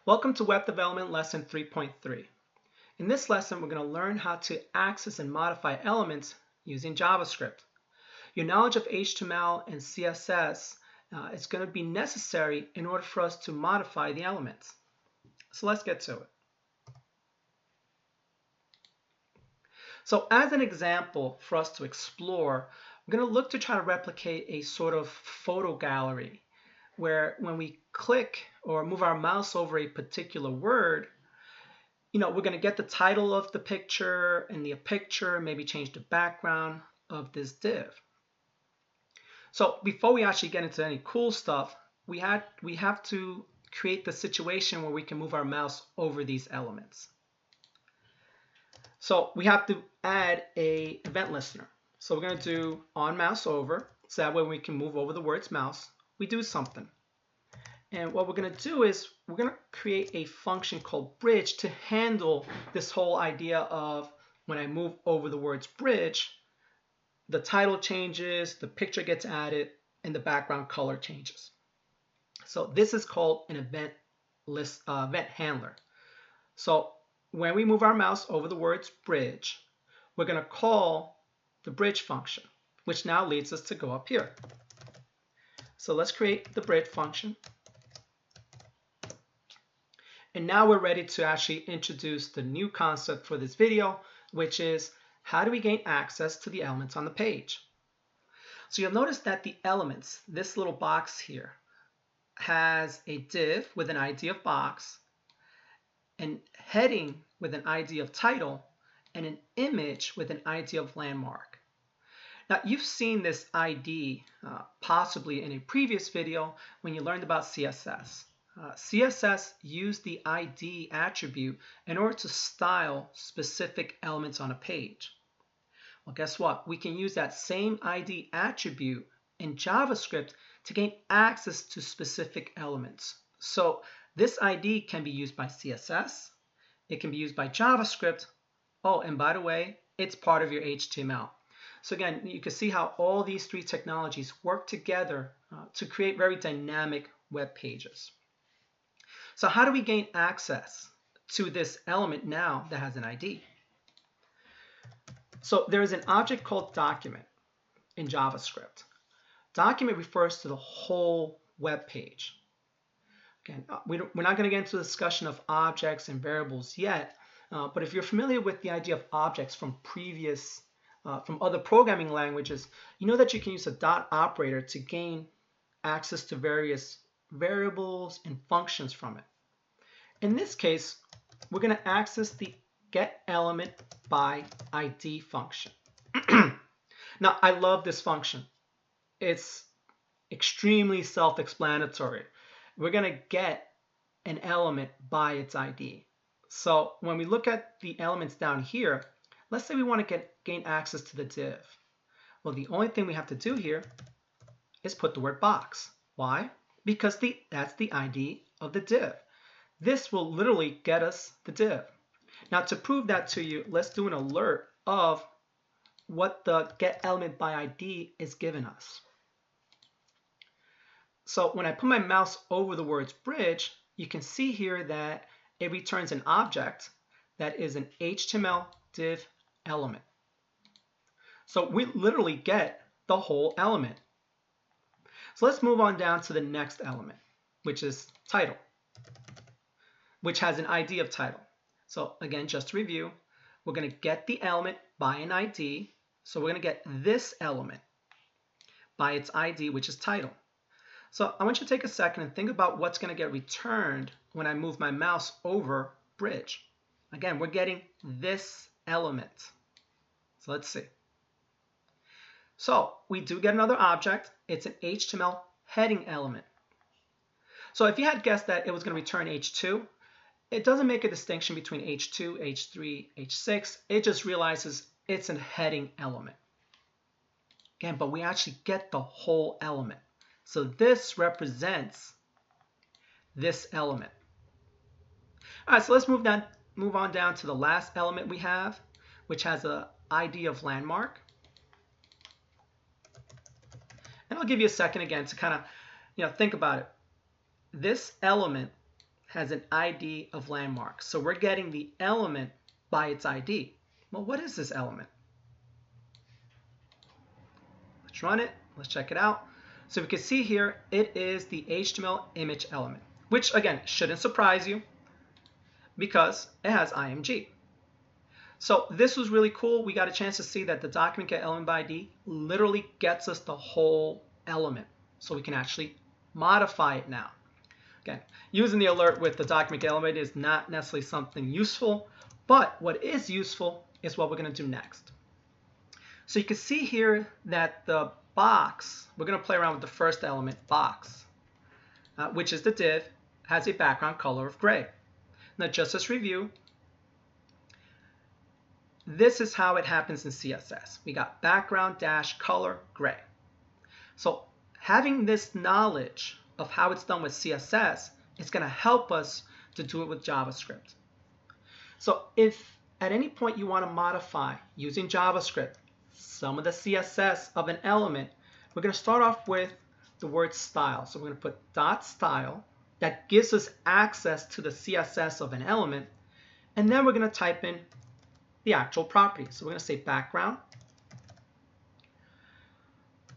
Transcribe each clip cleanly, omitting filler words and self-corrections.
Welcome to Web Development Lesson 3.3. In this lesson, we're going to learn how to access and modify elements using JavaScript. Your knowledge of HTML and CSS is going to be necessary in order for us to modify the elements. So let's get to it. So as an example for us to explore, we're going to look to try to replicate a sort of photo gallery where when we click or move our mouse over a particular word, we're going to get the title of the picture and the picture, maybe change the background of this div. So before we actually get into any cool stuff, we have to create the situation where we can move our mouse over these elements. So we have to add an event listener. So we're going to do on mouse over, so that way we can move over the words mouse. We do something. And what we're going to do is we're going to create a function called bridge to handle this whole idea of when I move over the words bridge, the title changes, the picture gets added, and the background color changes. So this is called an event handler. So when we move our mouse over the words bridge, we're going to call the bridge function, which now leads us to go up here. So let's create the bridge function. And now we're ready to actually introduce the new concept for this video, which is how do we gain access to the elements on the page? So you'll notice that the elements, this little box here, has a div with an ID of box, an heading with an ID of title, and an image with an ID of landmark. Now you've seen this ID possibly in a previous video when you learned about CSS. CSS used the ID attribute in order to style specific elements on a page. Well, guess what? We can use that same ID attribute in JavaScript to gain access to specific elements. So this ID can be used by CSS, it can be used by JavaScript. Oh, and by the way, it's part of your HTML. So again, you can see how all these three technologies work together to create very dynamic web pages. So how do we gain access to this element now that has an ID? So there is an object called document in JavaScript. Document refers to the whole web page. Again, we're not going to get into the discussion of objects and variables yet, but if you're familiar with the idea of objects from other programming languages, you know that you can use a dot operator to gain access to various variables and functions from it. In this case, we're going to access the getElementById function. Now, I love this function. It's extremely self-explanatory. We're going to get an element by its ID. So when we look at the elements down here, let's say we want to gain access to the div. Well, the only thing we have to do here is put the word box. Why? Because that's the ID of the div. This will literally get us the div. Now to prove that to you, let's do an alert of what the getElementById is giving us. So when I put my mouse over the words bridge, you can see here that it returns an object that is an HTML div element. So we literally get the whole element. So let's move on down to the next element, which is title, which has an ID of title. So again, just to review, we're going to get the element by an ID. So we're going to get this element by its ID, which is title. So I want you to take a second and think about what's going to get returned when I move my mouse over bridge. Again, we're getting this element. So let's see. So we do get another object. It's an HTML heading element. So if you had guessed that it was going to return H2, it doesn't make a distinction between H2, H3, H6. It just realizes it's a heading element. Again, but we actually get the whole element. So this represents this element. All right, so let's move on down to the last element we have, which has an ID of landmark. And I'll give you a second again to kind of think about it. This element has an ID of landmark. So we're getting the element by its ID. Well, what is this element? Let's run it. Let's check it out. So we can see here, it is the HTML image element, which again, shouldn't surprise you because it has IMG. So this was really cool. We got a chance to see that the document get element by ID literally gets us the whole element. So we can actually modify it now. Again, using the alert with the document get element is not necessarily something useful, but what is useful is what we're going to do next. So you can see here that the box, we're going to play around with the first element, box, which is the div, has a background color of gray. Now just as review, this is how it happens in CSS. We got background dash color gray. So having this knowledge of how it's done with CSS, it's going to help us to do it with JavaScript. So if at any point you want to modify using JavaScript some of the CSS of an element, we're going to start off with the word style. So we're going to put dot style that gives us access to the CSS of an element, and then we're going to type in the actual property. So we're going to say background.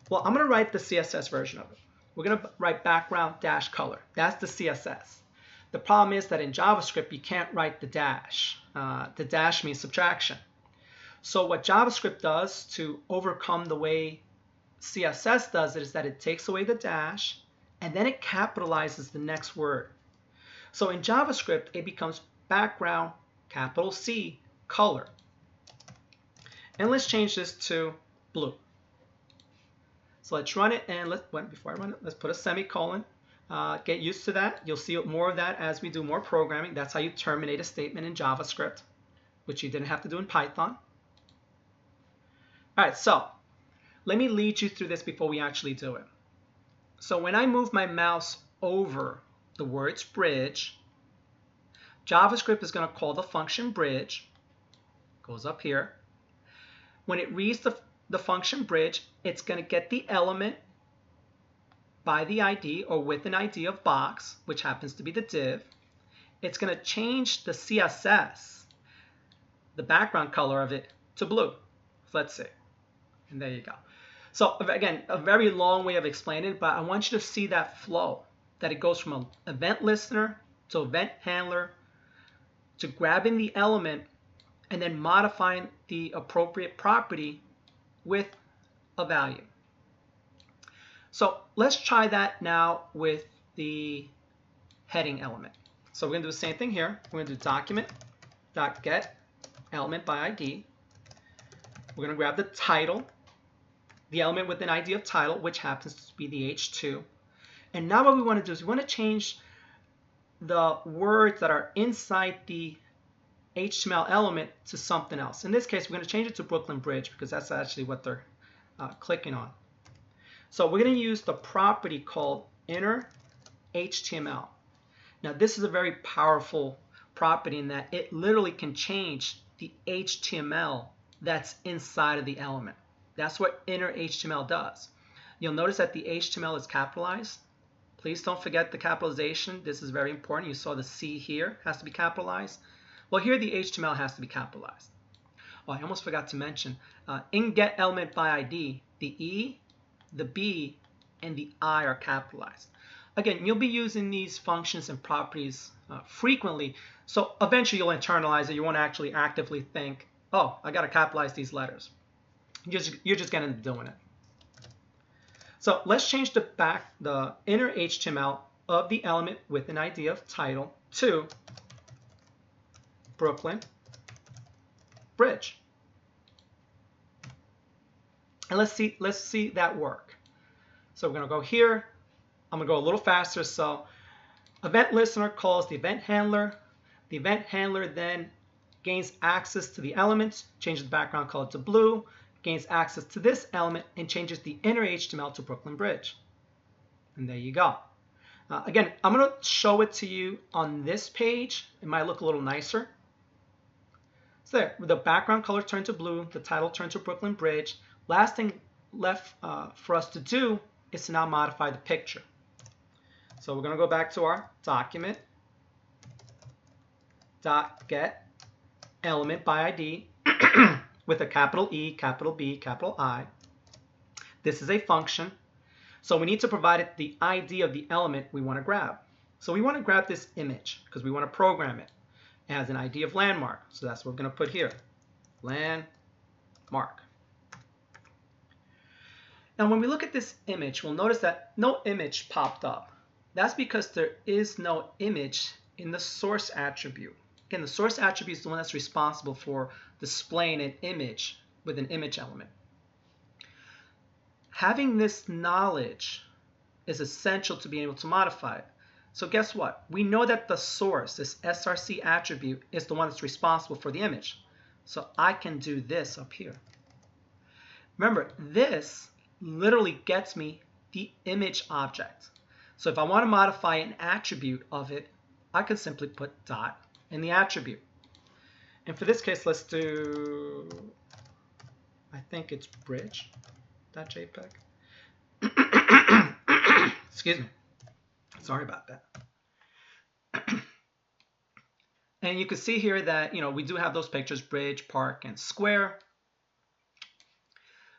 Well, I'm going to write the CSS version of it. We're going to write background dash color. That's the CSS. The problem is that in JavaScript, you can't write the dash. The dash means subtraction. So what JavaScript does to overcome the way CSS does it is that it takes away the dash and then it capitalizes the next word. So in JavaScript, it becomes background, capital C, color. And let's change this to blue. So let's run it, and before I run it, let's put a semicolon. Get used to that. You'll see more of that as we do more programming. That's how you terminate a statement in JavaScript, which you didn't have to do in Python. All right, so let me lead you through this before we actually do it. So when I move my mouse over the words bridge, JavaScript is going to call the function bridge. Goes up here. When it reads the function bridge, it's going to get the element by the ID or with an ID of box, which happens to be the div. It's going to change the CSS, the background color of it, to blue. So let's see. And there you go. So again, a very long way of explaining it, but I want you to see that flow, that it goes from an event listener to event handler to grabbing the element and then modifying the appropriate property with a value. So let's try that now with the heading element. So we're going to do the same thing here. We're going to do document.get element by ID. We're going to grab the title, the element with an ID of title, which happens to be the H2. And now what we want to do is we want to change the words that are inside the HTML element to something else. In this case, we're going to change it to Brooklyn Bridge because that's actually what they're clicking on. So we're going to use the property called inner HTML. Now this is a very powerful property in that it literally can change the HTML that's inside of the element. That's what inner HTML does. You'll notice that the HTML is capitalized. Please don't forget the capitalization. This is very important. You saw the C here has to be capitalized. Well, here the HTML has to be capitalized. Oh, I almost forgot to mention, in get element by ID, the E, the B, and the I are capitalized. Again, you'll be using these functions and properties frequently, so eventually you'll internalize it. You won't actually actively think, oh, I got to capitalize these letters. You're just going to end up doing it. So let's change the inner HTML of the element with an ID of title to Brooklyn Bridge. And let's see that work. So we're going to go here. I'm going to go a little faster. So event listener calls the event handler. The event handler then gains access to the elements, changes the background color to blue, gains access to this element, and changes the inner HTML to Brooklyn Bridge. And there you go. Again, I'm going to show it to you on this page. It might look a little nicer. So there, the background color turned to blue, the title turned to Brooklyn Bridge. Last thing left for us to do is to now modify the picture. So we're going to go back to our document, dot get element by ID with a capital E, capital B, capital I. This is a function. So we need to provide it the ID of the element we want to grab. So we want to grab this image because we want to program it. It has an ID of landmark. So that's what we're going to put here. Landmark. Now when we look at this image, we'll notice that no image popped up. That's because there is no image in the source attribute. Again, the source attribute is the one that's responsible for displaying an image with an image element. Having this knowledge is essential to being able to modify it. So guess what? We know that the source, this src attribute, is the one that's responsible for the image. So I can do this up here. Remember, this literally gets me the image object. So if I want to modify an attribute of it, I could simply put dot in the attribute. And for this case, let's do, I think it's bridge.jpg. Excuse me. Sorry about that. And you can see here that, we do have those pictures, bridge, park, and square.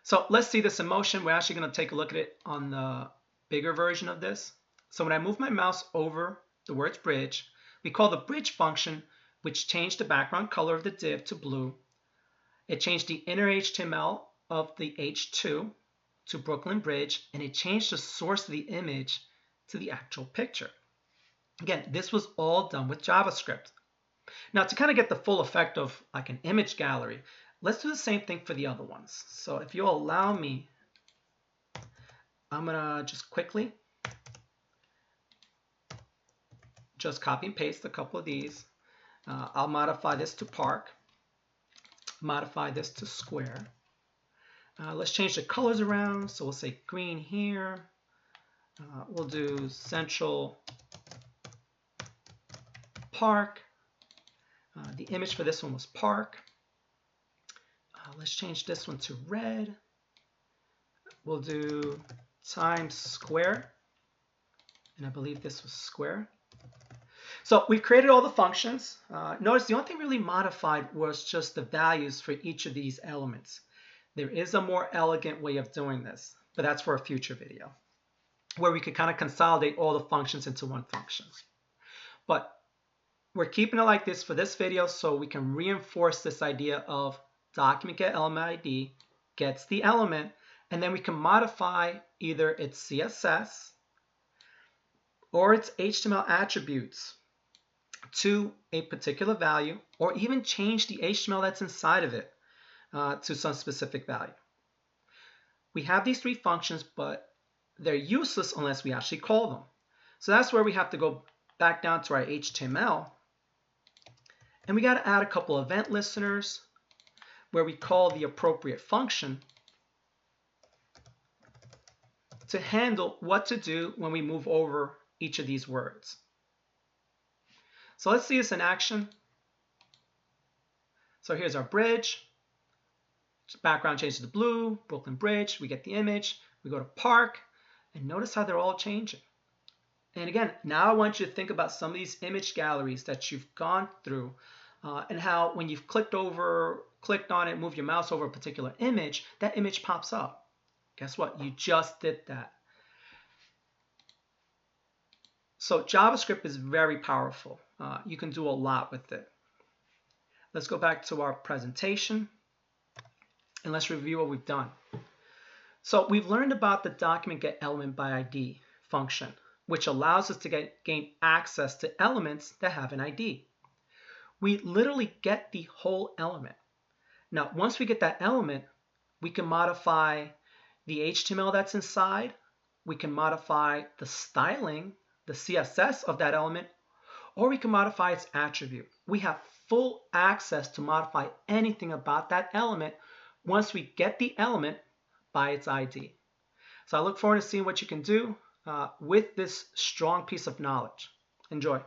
So let's see this in motion. We're actually going to take a look at it on the bigger version of this. So when I move my mouse over the words bridge, we call the bridge function, which changed the background color of the div to blue. It changed the inner HTML of the H2 to Brooklyn Bridge, and it changed the source of the image to the actual picture. Again, this was all done with JavaScript. Now, to kind of get the full effect of like an image gallery, let's do the same thing for the other ones. So if you'll allow me, I'm going to just quickly just copy and paste a couple of these. I'll modify this to park, modify this to square. Let's change the colors around. So we'll say green here. We'll do central park. The image for this one was park. Let's change this one to red. We'll do Times Square. And I believe this was square. So we've created all the functions. Notice the only thing really modified was just the values for each of these elements. There is a more elegant way of doing this, but that's for a future video, where we could kind of consolidate all the functions into one function. But we're keeping it like this for this video so we can reinforce this idea of document get element ID gets the element, and then we can modify either its CSS or its HTML attributes to a particular value, or even change the HTML that's inside of it to some specific value. We have these three functions, but they're useless unless we actually call them. So that's where we have to go back down to our HTML, and we got to add a couple of event listeners where we call the appropriate function to handle what to do when we move over each of these words. So let's see this in action. So here's our bridge. Background changes to blue, Brooklyn Bridge. We get the image. We go to park, and notice how they're all changing. And again, now I want you to think about some of these image galleries that you've gone through, and how when you've clicked on it, move your mouse over a particular image, that image pops up. Guess what? You just did that. So JavaScript is very powerful. You can do a lot with it. Let's go back to our presentation and let's review what we've done. So we've learned about the document get element by ID function, which allows us to gain access to elements that have an ID. We literally get the whole element. Now, once we get that element, we can modify the HTML that's inside. We can modify the styling, the CSS of that element, or we can modify its attribute. We have full access to modify anything about that element once we get the element by its ID. So I look forward to seeing what you can do with this strong piece of knowledge. Enjoy.